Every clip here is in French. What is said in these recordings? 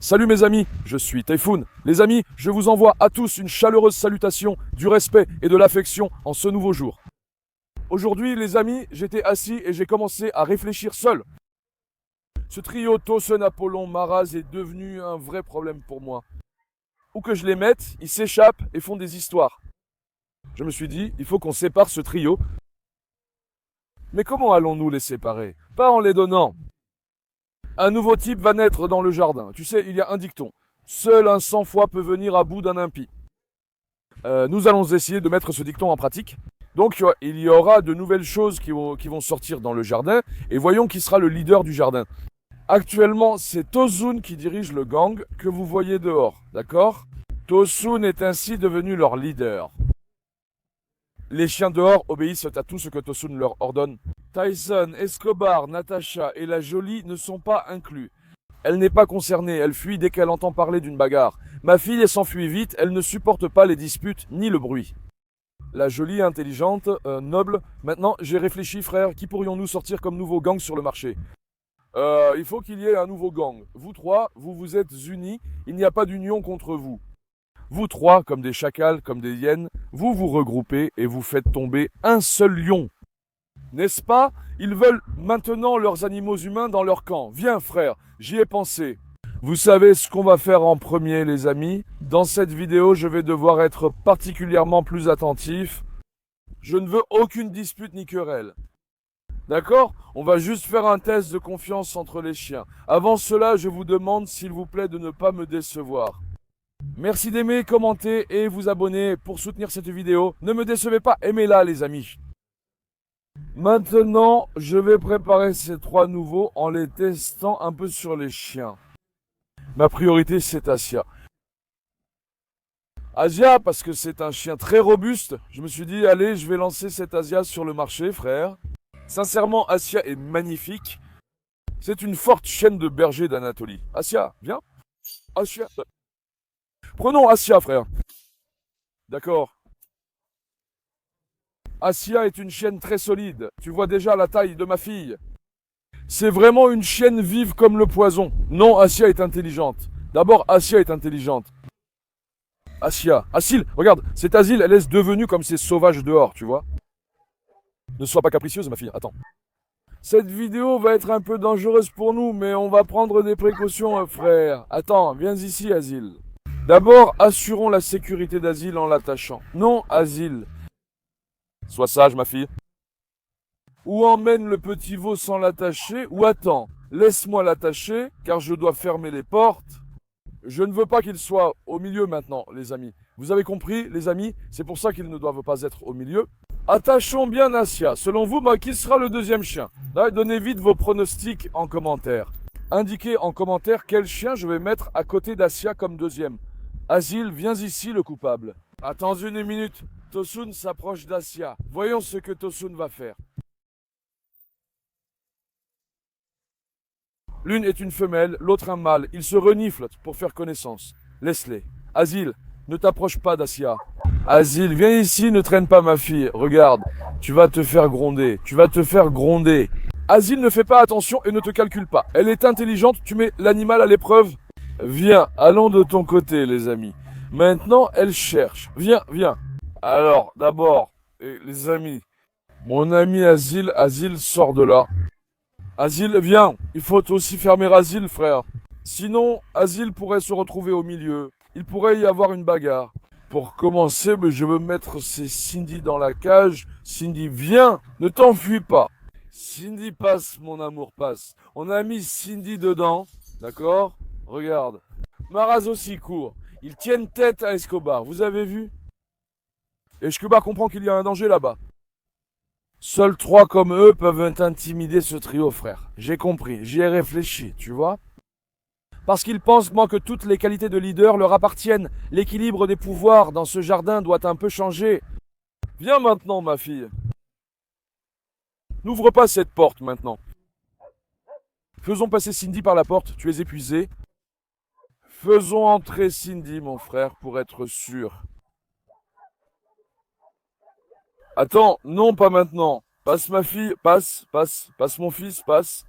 Salut mes amis, je suis Typhoon. Les amis, je vous envoie à tous une chaleureuse salutation, du respect et de l'affection en ce nouveau jour. Aujourd'hui les amis, j'étais assis et j'ai commencé à réfléchir seul. Ce trio Tosun, Apollon, Maraz est devenu un vrai problème pour moi. Où que je les mette, ils s'échappent et font des histoires. Je me suis dit, il faut qu'on sépare ce trio. Mais comment allons-nous les séparer? Pas en les donnant. Un nouveau type va naître dans le jardin. Tu sais, il y a un dicton. Seul un sang-froid peut venir à bout d'un impie. Nous allons essayer de mettre ce dicton en pratique. Donc, il y aura de nouvelles choses qui vont sortir dans le jardin. Et voyons qui sera le leader du jardin. Actuellement, c'est Tosun qui dirige le gang que vous voyez dehors. D'accord? Tosun est ainsi devenu leur leader. Les chiens dehors obéissent à tout ce que Tosun leur ordonne. Tyson, Escobar, Natasha et la Jolie ne sont pas inclus. Elle n'est pas concernée, elle fuit dès qu'elle entend parler d'une bagarre. Ma fille s'enfuit vite, elle ne supporte pas les disputes ni le bruit. La Jolie, intelligente, noble. Maintenant, j'ai réfléchi, frère, qui pourrions-nous sortir comme nouveau gang sur le marché? Il faut qu'il y ait un nouveau gang. Vous trois, vous vous êtes unis, il n'y a pas d'union contre vous. Vous trois, comme des chacals, comme des hyènes, vous vous regroupez et vous faites tomber un seul lion. N'est-ce pas? Ils veulent maintenant leurs animaux humains dans leur camp. Viens, frère, j'y ai pensé. Vous savez ce qu'on va faire en premier, les amis? Dans cette vidéo, je vais devoir être particulièrement plus attentif. Je ne veux aucune dispute ni querelle. D'accord? On va juste faire un test de confiance entre les chiens. Avant cela, je vous demande, s'il vous plaît, de ne pas me décevoir. Merci d'aimer, commenter et vous abonner pour soutenir cette vidéo. Ne me décevez pas, aimez-la, les amis. Maintenant, je vais préparer ces trois nouveaux en les testant un peu sur les chiens. Ma priorité, c'est Asia. Asia, parce que c'est un chien très robuste. Je me suis dit, allez, je vais lancer cette Asia sur le marché, frère. Sincèrement, Asia est magnifique. C'est une forte chienne de berger d'Anatolie. Asia, viens. Asia. Prenons Asia, frère. D'accord. Asia est une chienne très solide. Tu vois déjà la taille de ma fille. C'est vraiment une chienne vive comme le poison. Non, Asia est intelligente. D'abord, Asia est intelligente. Asia. Asil, regarde, cette Asil, elle est devenue comme ces sauvages dehors, tu vois. Ne sois pas capricieuse, ma fille. Attends. Cette vidéo va être un peu dangereuse pour nous, mais on va prendre des précautions, frère. Attends, viens ici, Asil. D'abord, assurons la sécurité d'Asil en l'attachant. Non, Asil. Sois sage, ma fille. Ou emmène le petit veau sans l'attacher, ou attends, laisse-moi l'attacher, car je dois fermer les portes. Je ne veux pas qu'il soit au milieu maintenant, les amis. Vous avez compris, les amis? C'est pour ça qu'ils ne doivent pas être au milieu. Attachons bien Asia. Selon vous, qui sera le deuxième chien? Donnez vite vos pronostics en commentaire. Indiquez en commentaire quel chien je vais mettre à côté d'Asia comme deuxième. Asil, viens ici, le coupable. Attends une minute. Tosun s'approche d'Asia. Voyons ce que Tosun va faire. L'une est une femelle, l'autre un mâle. Ils se reniflent pour faire connaissance. Laisse-les. Asil, ne t'approche pas d'Asia. Asil, viens ici, ne traîne pas ma fille. Regarde, tu vas te faire gronder. Tu vas te faire gronder. Asil, ne fais pas attention et ne te calcule pas. Elle est intelligente, tu mets l'animal à l'épreuve. Viens, allons de ton côté, les amis. Maintenant, elle cherche. Viens, viens. Alors, d'abord, les amis. Mon ami Asil, Asil, sort de là. Asil, viens. Il faut aussi fermer Asil, frère. Sinon, Asil pourrait se retrouver au milieu. Il pourrait y avoir une bagarre. Pour commencer, je veux mettre Cindy dans la cage. Cindy, viens. Ne t'enfuis pas. Cindy, passe, mon amour, passe. On a mis Cindy dedans. D'accord? Regarde. Maraz aussi court. Ils tiennent tête à Escobar. Vous avez vu? Et Escobar comprend qu'il y a un danger là-bas. Seuls trois comme eux peuvent intimider ce trio, frère. J'ai compris, j'y ai réfléchi, tu vois. Parce qu'ils pensent, que toutes les qualités de leader leur appartiennent. L'équilibre des pouvoirs dans ce jardin doit un peu changer. Viens maintenant, ma fille. N'ouvre pas cette porte maintenant. Faisons passer Cindy par la porte, tu es épuisé. Faisons entrer Cindy, mon frère, pour être sûr. Attends, non, pas maintenant. Passe ma fille, passe mon fils, passe.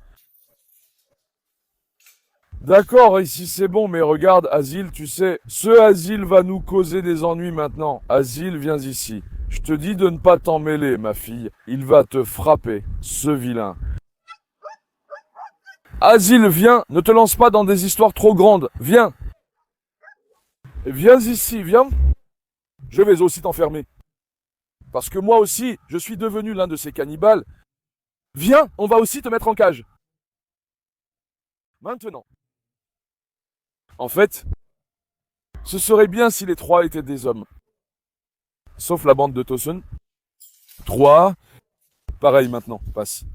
D'accord, ici c'est bon, mais regarde, Asile, tu sais, ce Asile va nous causer des ennuis maintenant. Asile, viens ici. Je te dis de ne pas t'en mêler, ma fille. Il va te frapper, ce vilain. Asile, viens, ne te lance pas dans des histoires trop grandes. Viens. Viens ici, viens. Je vais aussi t'enfermer. Parce que moi aussi, je suis devenu l'un de ces cannibales. Viens, on va aussi te mettre en cage. Maintenant. En fait, ce serait bien si les trois étaient des hommes. Sauf la bande de Tosun. Trois. Pareil maintenant, passe.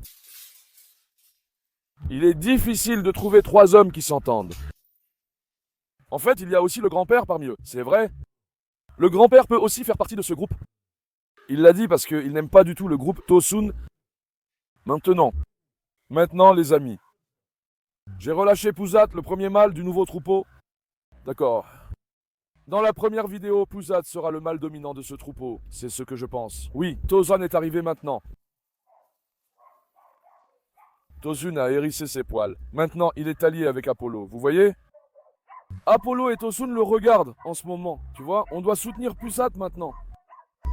Il est difficile de trouver trois hommes qui s'entendent. En fait, il y a aussi le grand-père parmi eux, c'est vrai. Le grand-père peut aussi faire partie de ce groupe. Il l'a dit parce qu'il n'aime pas du tout le groupe Tosun. Maintenant les amis. J'ai relâché Pouzat, le premier mâle du nouveau troupeau. D'accord. Dans la première vidéo, Pouzat sera le mâle dominant de ce troupeau. C'est ce que je pense. Oui, Tozan est arrivé maintenant. Tosun a hérissé ses poils. Maintenant, il est allié avec Apollo. Vous voyez? Apollo et Tosun le regardent en ce moment. Tu vois? On doit soutenir Pouzat maintenant.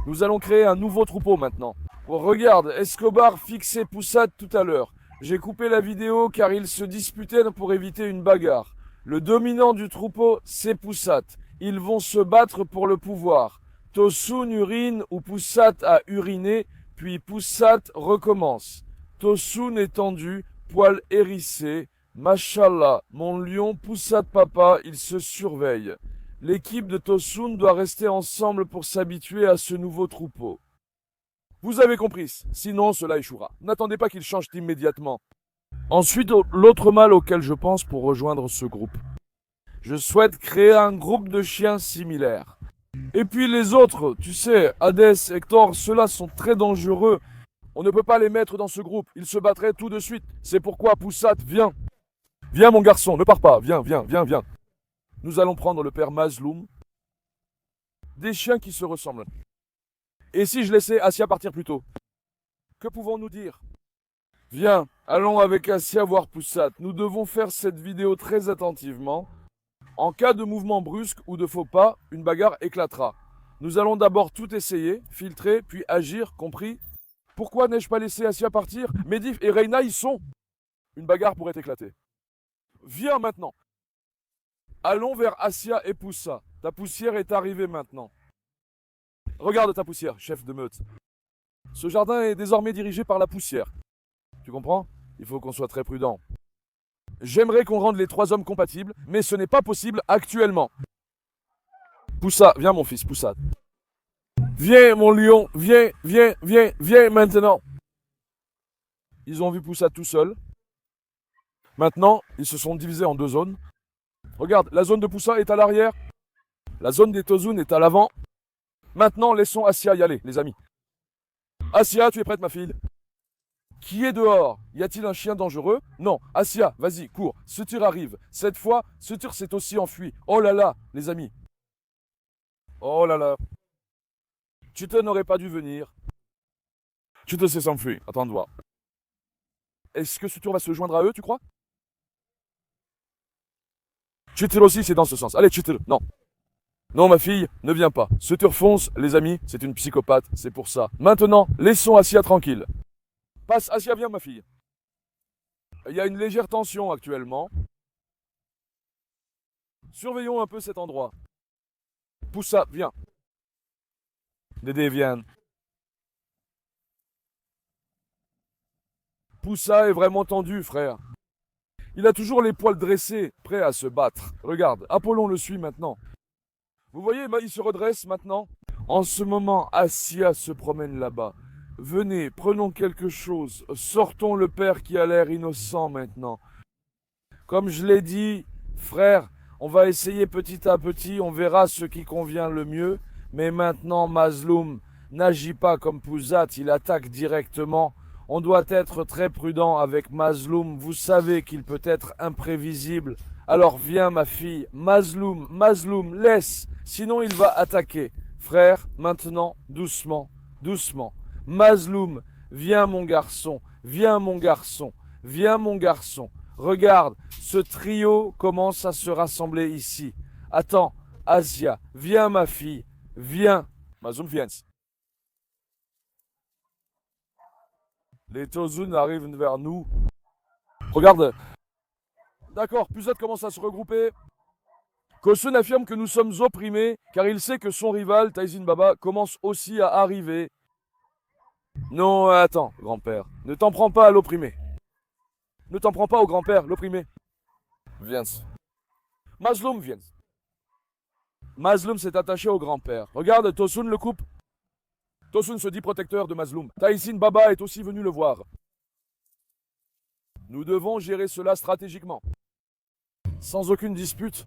Nous allons créer un nouveau troupeau maintenant. Oh, regarde, Escobar fixait Pouzat tout à l'heure. J'ai coupé la vidéo car ils se disputaient pour éviter une bagarre. Le dominant du troupeau, c'est Pouzat. Ils vont se battre pour le pouvoir. Tosun urine ou Pouzat a uriné, puis Pouzat recommence. Tosun étendu, poils hérissés. Mashallah, mon lion Pouzat papa, il se surveille. L'équipe de Tosun doit rester ensemble pour s'habituer à ce nouveau troupeau. Vous avez compris, sinon cela échouera. N'attendez pas qu'il change immédiatement. Ensuite, l'autre mâle auquel je pense pour rejoindre ce groupe. Je souhaite créer un groupe de chiens similaires. Et puis les autres, tu sais, Hades, Hector, ceux-là sont très dangereux. On ne peut pas les mettre dans ce groupe, ils se battraient tout de suite. C'est pourquoi Pouzat, viens. Viens mon garçon, ne pars pas, viens. Nous allons prendre le père Mazloum. Des chiens qui se ressemblent. Et si je laissais Assia partir plus tôt? Que pouvons-nous dire? Viens, allons avec Assia voir Pouzat. Nous devons faire cette vidéo très attentivement. En cas de mouvement brusque ou de faux pas, une bagarre éclatera. Nous allons d'abord tout essayer, filtrer, puis agir, compris? Pourquoi n'ai-je pas laissé Assia partir? Medivh et Reina y sont. Une bagarre pourrait éclater. Viens maintenant. Allons vers Assia et Poussa. Ta poussière est arrivée maintenant. Regarde ta poussière, chef de meute. Ce jardin est désormais dirigé par la poussière. Tu comprends? Il faut qu'on soit très prudent. J'aimerais qu'on rende les trois hommes compatibles, mais ce n'est pas possible actuellement. Poussa, viens mon fils, Poussa. Viens mon lion, viens maintenant. Ils ont vu Poussa tout seul. Maintenant, ils se sont divisés en deux zones. Regarde, la zone de Poussa est à l'arrière. La zone des Tosun est à l'avant. Maintenant, laissons Assia y aller, les amis. Assia, tu es prête, ma fille? Qui est dehors? Y a-t-il un chien dangereux? Non. Assia, vas-y, cours. Sutur arrive. Cette fois, Sutur s'est aussi enfui. Oh là là, les amis. Oh là là. Tu te n'aurais pas dû venir. Tu te sais s'enfuir. Attends de voir. Est-ce que Sutur va se joindre à eux, tu crois? Sutur aussi, c'est dans ce sens. Allez, Sutur, non. Non, ma fille, ne viens pas. Sutur fonce, les amis, c'est une psychopathe, c'est pour ça. Maintenant, laissons Assia tranquille. Passe, Assia, viens, ma fille. Il y a une légère tension actuellement. Surveillons un peu cet endroit. Poussa, viens. Dédé, viens. Poussa est vraiment tendu, frère. Il a toujours les poils dressés, prêt à se battre. Regarde, Apollon le suit maintenant. Vous voyez, il se redresse maintenant. En ce moment, Assia se promène là-bas. Venez, prenons quelque chose. Sortons le père qui a l'air innocent maintenant. Comme je l'ai dit, frère, on va essayer petit à petit, on verra ce qui convient le mieux. Mais maintenant, Mazloum n'agit pas comme Pouzat, il attaque directement. On doit être très prudent avec Mazloum. Vous savez qu'il peut être imprévisible. Alors viens, ma fille. Mazloum, laisse. Sinon, il va attaquer. Frère, maintenant, doucement. Mazloum, viens mon garçon. Regarde, ce trio commence à se rassembler ici. Attends, Asia, viens ma fille, viens. Mazloum, viens. Les Tosun arrivent vers nous. Regarde. D'accord, Puzat commence à se regrouper. Kosun affirme que nous sommes opprimés car il sait que son rival, Taisin Baba, commence aussi à arriver. Non, attends, grand-père. Ne t'en prends pas à l'opprimé. Ne t'en prends pas au grand-père, l'opprimé. Viens. Mazloum, viens. Mazloum s'est attaché au grand-père. Regarde, Tosun le coupe. Tosun se dit protecteur de Mazloum. Taisin Baba est aussi venu le voir. Nous devons gérer cela stratégiquement. Sans aucune dispute.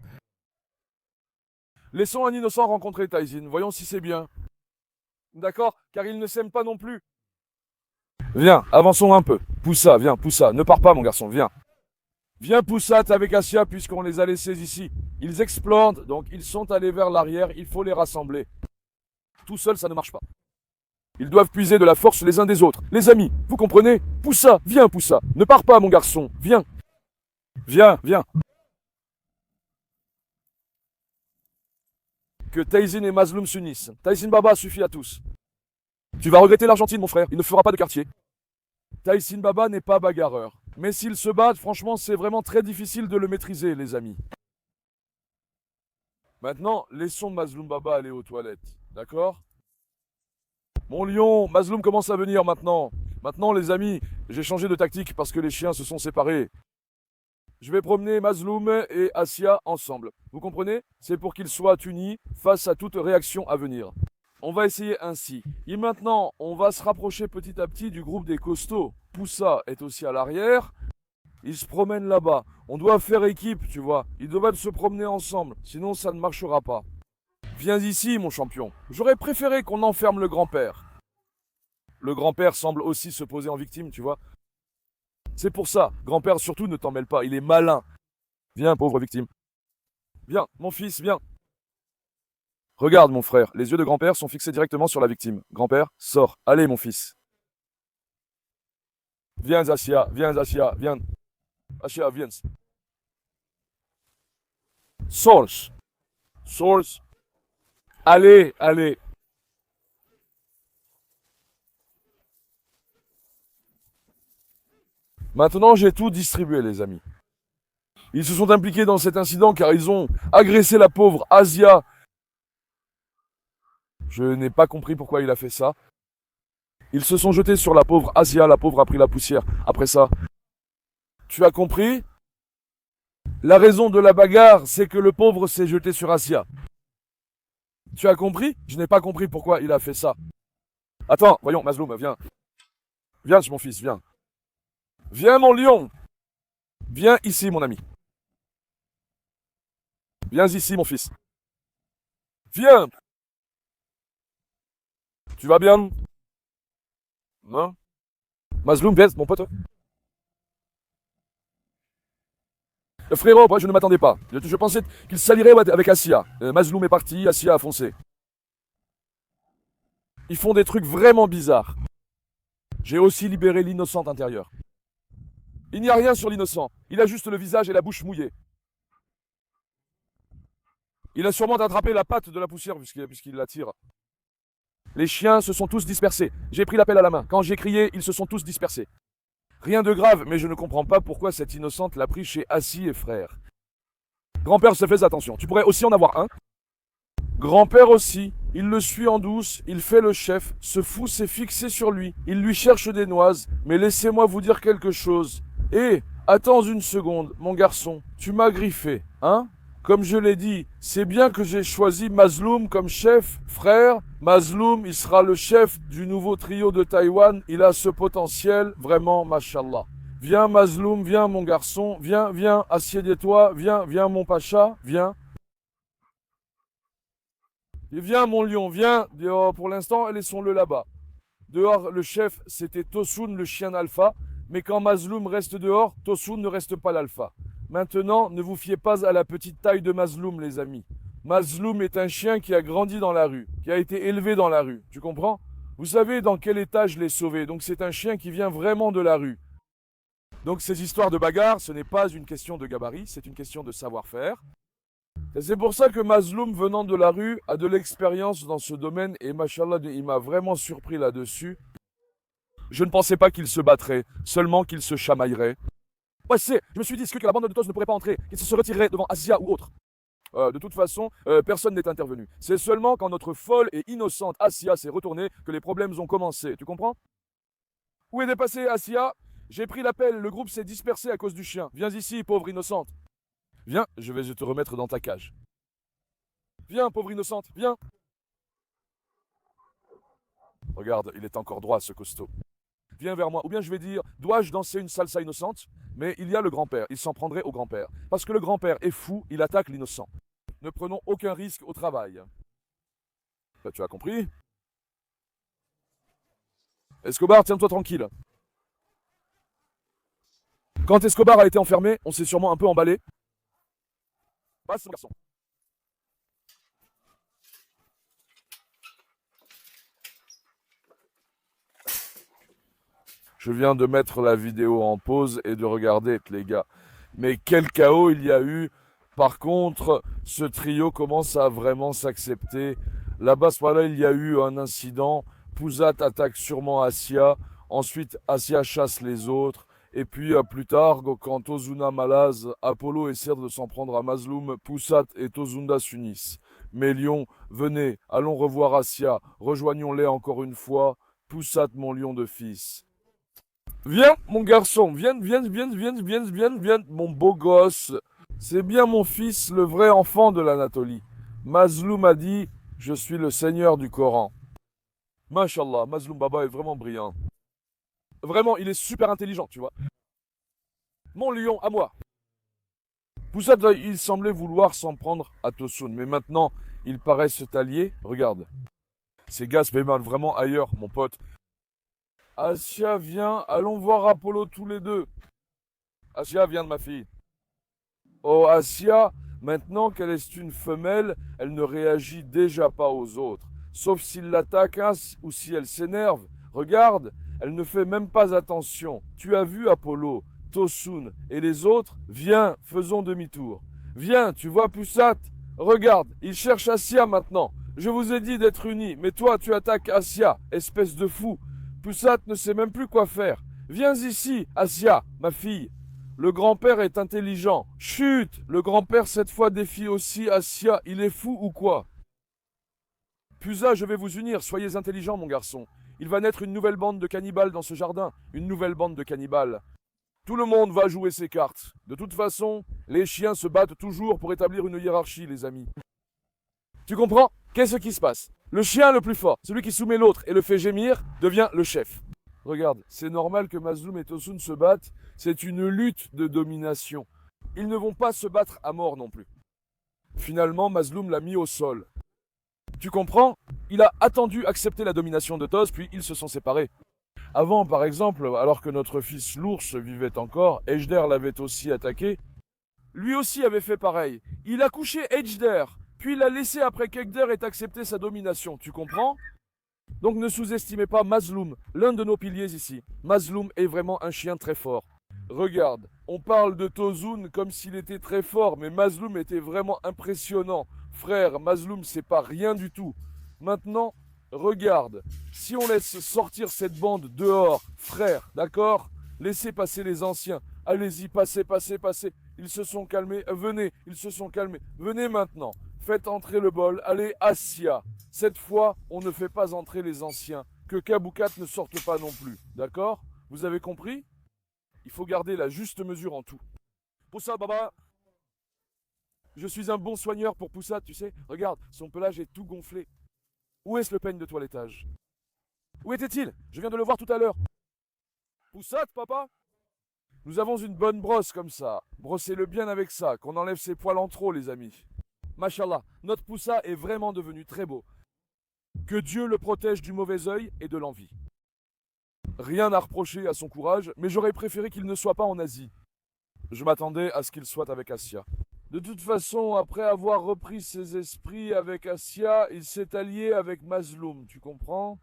Laissons un innocent rencontrer Taisin. Voyons si c'est bien. D'accord, car il ne s'aime pas non plus. Viens, avançons un peu. Poussa, viens, Poussa. Ne pars pas, mon garçon, viens. Viens, Poussat, avec Asia, puisqu'on les a laissés ici. Ils explodent, donc ils sont allés vers l'arrière. Il faut les rassembler. Tout seul, ça ne marche pas. Ils doivent puiser de la force les uns des autres. Les amis, vous comprenez? Poussa, viens, Poussa. Ne pars pas, mon garçon, viens. Viens, viens. Que Taisin et Mazloum s'unissent. Taisin Baba suffit à tous. Tu vas regretter l'Argentine, mon frère. Il ne fera pas de quartier. Taisin Baba n'est pas bagarreur. Mais s'il se bat, franchement, c'est vraiment très difficile de le maîtriser, les amis. Maintenant, laissons Mazloum Baba aller aux toilettes. D'accord? Mon lion, Mazloum commence à venir maintenant. Maintenant, les amis, j'ai changé de tactique parce que les chiens se sont séparés. Je vais promener Mazloum et Asia ensemble. Vous comprenez? C'est pour qu'ils soient unis face à toute réaction à venir. On va essayer ainsi. Et maintenant, on va se rapprocher petit à petit du groupe des costauds. Poussa est aussi à l'arrière. Ils se promènent là-bas. On doit faire équipe, tu vois. Ils doivent se promener ensemble. Sinon, ça ne marchera pas. Viens ici, mon champion. J'aurais préféré qu'on enferme le grand-père. Le grand-père semble aussi se poser en victime, tu vois. C'est pour ça, grand-père, surtout ne t'en mêle pas, il est malin. Viens, pauvre victime. Viens, mon fils, viens. Regarde, mon frère, les yeux de grand-père sont fixés directement sur la victime. Grand-père, sors. Allez, mon fils. Viens, Asia, viens. Asia, viens. Source. Source. Allez, allez. Maintenant, j'ai tout distribué, les amis. Ils se sont impliqués dans cet incident car ils ont agressé la pauvre Asia. Je n'ai pas compris pourquoi il a fait ça. Ils se sont jetés sur la pauvre Asia, la pauvre a pris la poussière. Après ça, tu as compris? La raison de la bagarre, c'est que le pauvre s'est jeté sur Asia. Tu as compris? Je n'ai pas compris pourquoi il a fait ça. Attends, voyons, Mazloum, viens. Viens, mon fils, viens. Viens, mon lion. Viens ici, mon ami. Viens ici, mon fils. Viens. Tu vas bien? Non? Mazloum, viens, mon pote. Frérot, moi, je ne m'attendais pas. Je pensais qu'il s'allierait avec Asia. Mazloum est parti, Asia a foncé. Ils font des trucs vraiment bizarres. J'ai aussi libéré l'innocente intérieure. Il n'y a rien sur l'innocent. Il a juste le visage et la bouche mouillés. Il a sûrement attrapé la patte de la poussière puisqu'il la tire. Les chiens se sont tous dispersés. J'ai pris l'appel à la main. Quand j'ai crié, ils se sont tous dispersés. Rien de grave, mais je ne comprends pas pourquoi cette innocente l'a pris chez Assis et frère. Grand-père se fait attention. Tu pourrais aussi en avoir un. Grand-père aussi. Il le suit en douce, il fait le chef, ce fou s'est fixé sur lui. Il lui cherche des noises, mais laissez-moi vous dire quelque chose. Attends une seconde, mon garçon, tu m'as griffé, hein? Comme je l'ai dit, c'est bien que j'ai choisi Mazloum comme chef, frère. Mazloum, il sera le chef du nouveau trio de Taïwan. Il a ce potentiel, vraiment, mashallah. Viens, Mazloum, viens, mon garçon. Viens, assieds-toi. Viens, mon pacha, viens. Et viens, mon lion, viens. Dehors, pour l'instant, laissons-le là-bas. Dehors, le chef, c'était Tosun, le chien alpha. Mais quand Mazloum reste dehors, Tosun ne reste pas l'alpha. Maintenant, ne vous fiez pas à la petite taille de Mazloum, les amis. Mazloum est un chien qui a grandi dans la rue, qui a été élevé dans la rue. Tu comprends? Vous savez dans quel état je l'ai sauvé. Donc c'est un chien qui vient vraiment de la rue. Donc ces histoires de bagarre, ce n'est pas une question de gabarit, c'est une question de savoir-faire. Et c'est pour ça que Mazloum, venant de la rue, a de l'expérience dans ce domaine et machallah, il m'a vraiment surpris là-dessus. Je ne pensais pas qu'il se battrait, seulement qu'il se chamaillerait. Ouais, je me suis dit, est-ce que la bande de Toz ne pourrait pas entrer, qu'il se retirerait devant Asia ou autre. De toute façon, personne n'est intervenu. C'est seulement quand notre folle et innocente Asia s'est retournée que les problèmes ont commencé. Tu comprends? Où est dépassé Asia? J'ai pris l'appel, le groupe s'est dispersé à cause du chien. Viens ici, pauvre innocente. Viens, je vais te remettre dans ta cage. Viens, pauvre innocente, viens. Regarde, il est encore droit, ce costaud. Viens vers moi. Ou bien je vais dire, dois-je danser une salsa innocente? Mais il y a le grand-père, il s'en prendrait au grand-père. Parce que le grand-père est fou, il attaque l'innocent. Ne prenons aucun risque au travail. Là, tu as compris? Escobar, tiens-toi tranquille. Quand Escobar a été enfermé, on s'est sûrement un peu emballé. Passe, mon garçon. Je viens de mettre la vidéo en pause et de regarder, les gars. Mais quel chaos il y a eu. Par contre, ce trio commence à vraiment s'accepter. Là-bas, voilà, il y a eu un incident. Pouzat attaque sûrement Asia. Ensuite, Asia chasse les autres. Et puis, plus tard, quand Ozuna malase, Apollo essaie de s'en prendre à Mazloum, Poussat et Tozunda s'unissent. Mélion, venez, allons revoir Asia. Rejoignons-les encore une fois. Poussat, mon lion de fils. Viens, mon garçon, viens, mon beau gosse. C'est bien mon fils, le vrai enfant de l'Anatolie. Mazloum a dit, je suis le seigneur du Coran. Mashallah, Mazloum Baba est vraiment brillant. Vraiment, il est super intelligent, tu vois. Mon lion, à moi. Poussat, il semblait vouloir s'en prendre à Tosun, mais maintenant, il paraît se allier. Regarde. Ces gars se mettent vraiment ailleurs, mon pote. Asia, viens, allons voir Apollo tous les deux. Asia, viens de ma fille. Oh, Asia, maintenant qu'elle est une femelle, elle ne réagit déjà pas aux autres. Sauf s'il l'attaque ou si elle s'énerve. Regarde, elle ne fait même pas attention. Tu as vu Apollo, Tosun et les autres? Viens, faisons demi-tour. Viens, tu vois Poussat? Regarde, il cherche Asia maintenant. Je vous ai dit d'être unis, mais toi tu attaques Asia, espèce de fou. Poussat ne sait même plus quoi faire. Viens ici, Asia, ma fille. Le grand-père est intelligent. Chut! Le grand-père cette fois défie aussi Asia. Il est fou ou quoi? Pusa, je vais vous unir. Soyez intelligent, mon garçon. Il va naître une nouvelle bande de cannibales dans ce jardin. Une nouvelle bande de cannibales. Tout le monde va jouer ses cartes. De toute façon, les chiens se battent toujours pour établir une hiérarchie, les amis. Tu comprends? Qu'est-ce qui se passe? Le chien le plus fort, celui qui soumet l'autre et le fait gémir, devient le chef. Regarde, c'est normal que Mazloum et Tosun se battent, c'est une lutte de domination. Ils ne vont pas se battre à mort non plus. Finalement, Mazloum l'a mis au sol. Tu comprends? Il a attendu accepter la domination de Toz, puis ils se sont séparés. Avant, par exemple, alors que notre fils l'ours vivait encore, Ejder l'avait aussi attaqué. Lui aussi avait fait pareil. Il a couché Ejder. Puis il l'a laissé après qu'Egder ait accepté sa domination, tu comprends? Donc ne sous-estimez pas Mazloum, l'un de nos piliers ici. Mazloum est vraiment un chien très fort. Regarde, on parle de Tozun comme s'il était très fort, mais Mazloum était vraiment impressionnant. Frère, Mazloum c'est pas rien du tout. Maintenant, regarde, si on laisse sortir cette bande dehors, frère, d'accord? Laissez passer les anciens. Allez-y, passez. Ils se sont calmés, venez, ils se sont calmés. Venez maintenant. Faites entrer le bol, allez, Asia. Cette fois, on ne fait pas entrer les anciens. Que Kaboukat ne sorte pas non plus. D'accord? Vous avez compris? Il faut garder la juste mesure en tout. Poussa, Baba. Je suis un bon soigneur pour Poussa, tu sais. Regarde, son pelage est tout gonflé. Où est-ce le peigne de toilettage? Où était-il? Je viens de le voir tout à l'heure. Poussat, papa? Nous avons une bonne brosse comme ça. Brossez-le bien avec ça, qu'on enlève ses poils en trop, les amis. Mashallah, notre Poussa est vraiment devenu très beau. Que Dieu le protège du mauvais œil et de l'envie. Rien à reprocher à son courage, mais j'aurais préféré qu'il ne soit pas en Asie. Je m'attendais à ce qu'il soit avec Asia. De toute façon, après avoir repris ses esprits avec Asia, il s'est allié avec Mazloum, tu comprends?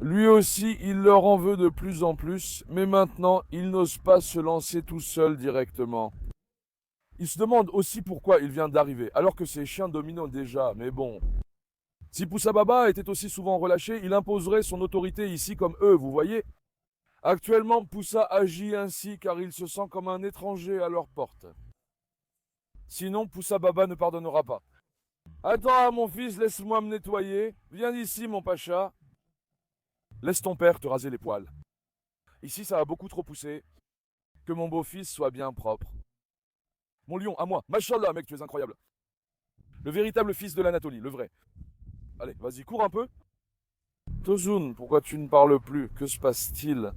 Lui aussi, il leur en veut de plus en plus, mais maintenant, il n'ose pas se lancer tout seul directement. Il se demande aussi pourquoi il vient d'arriver, alors que ses chiens dominent déjà, mais bon. Si Poussa Baba était aussi souvent relâché, il imposerait son autorité ici comme eux, vous voyez. Actuellement, Poussa agit ainsi car il se sent comme un étranger à leur porte. Sinon, Poussa Baba ne pardonnera pas. Attends, mon fils, laisse-moi me nettoyer. Viens ici, mon pacha. Laisse ton père te raser les poils. Ici, ça a beaucoup trop poussé. Que mon beau-fils soit bien propre. Mon lion, à moi. Machallah, mec, tu es incroyable. Le véritable fils de l'Anatolie, le vrai. Allez, vas-y, cours un peu. Tozun, pourquoi tu ne parles plus? Que se passe-t-il?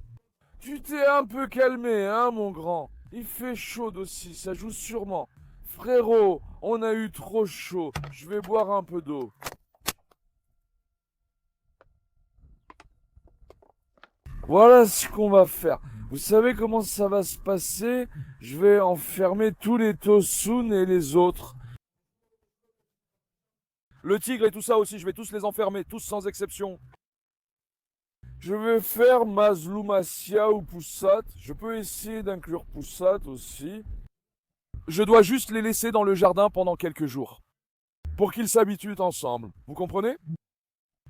Tu t'es un peu calmé, hein, mon grand? Il fait chaud aussi, ça joue sûrement. Frérot, on a eu trop chaud. Je vais boire un peu d'eau. Voilà ce qu'on va faire. Vous savez comment ça va se passer? Je vais enfermer tous les Tosun et les autres. Le tigre et tout ça aussi, je vais tous les enfermer, tous sans exception. Je vais faire Mazloumacia ou Poussat. Je peux essayer d'inclure Poussat aussi. Je dois juste les laisser dans le jardin pendant quelques jours. Pour qu'ils s'habituent ensemble. Vous comprenez?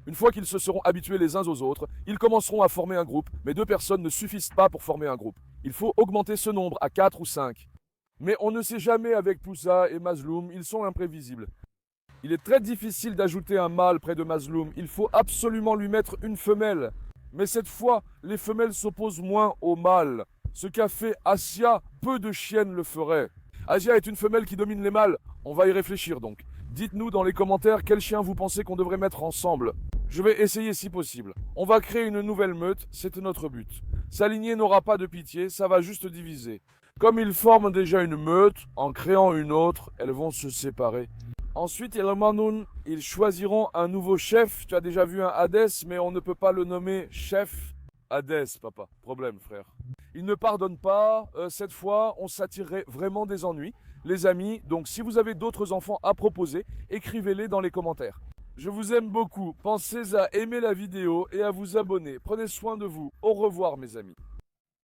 Une fois qu'ils se seront habitués les uns aux autres, ils commenceront à former un groupe, mais 2 personnes ne suffisent pas pour former un groupe. Il faut augmenter ce nombre à 4 ou 5. Mais on ne sait jamais avec Poussa et Mazloum, ils sont imprévisibles. Il est très difficile d'ajouter un mâle près de Mazloum, il faut absolument lui mettre une femelle. Mais cette fois, les femelles s'opposent moins aux mâles. Ce qu'a fait Asia, peu de chiennes le feraient. Asia est une femelle qui domine les mâles. On va y réfléchir donc. Dites-nous dans les commentaires quel chien vous pensez qu'on devrait mettre ensemble. Je vais essayer si possible. On va créer une nouvelle meute, c'est notre but. Sa lignée n'aura pas de pitié, ça va juste diviser. Comme ils forment déjà une meute, en créant une autre, elles vont se séparer. Ensuite, ils choisiront un nouveau chef. Tu as déjà vu un Hadès, mais on ne peut pas le nommer chef. Hadès, papa. Problème, frère. Il ne pardonne pas. Cette fois, on s'attirerait vraiment des ennuis. Les amis, donc si vous avez d'autres enfants à proposer, écrivez-les dans les commentaires. Je vous aime beaucoup. Pensez à aimer la vidéo et à vous abonner. Prenez soin de vous. Au revoir, mes amis.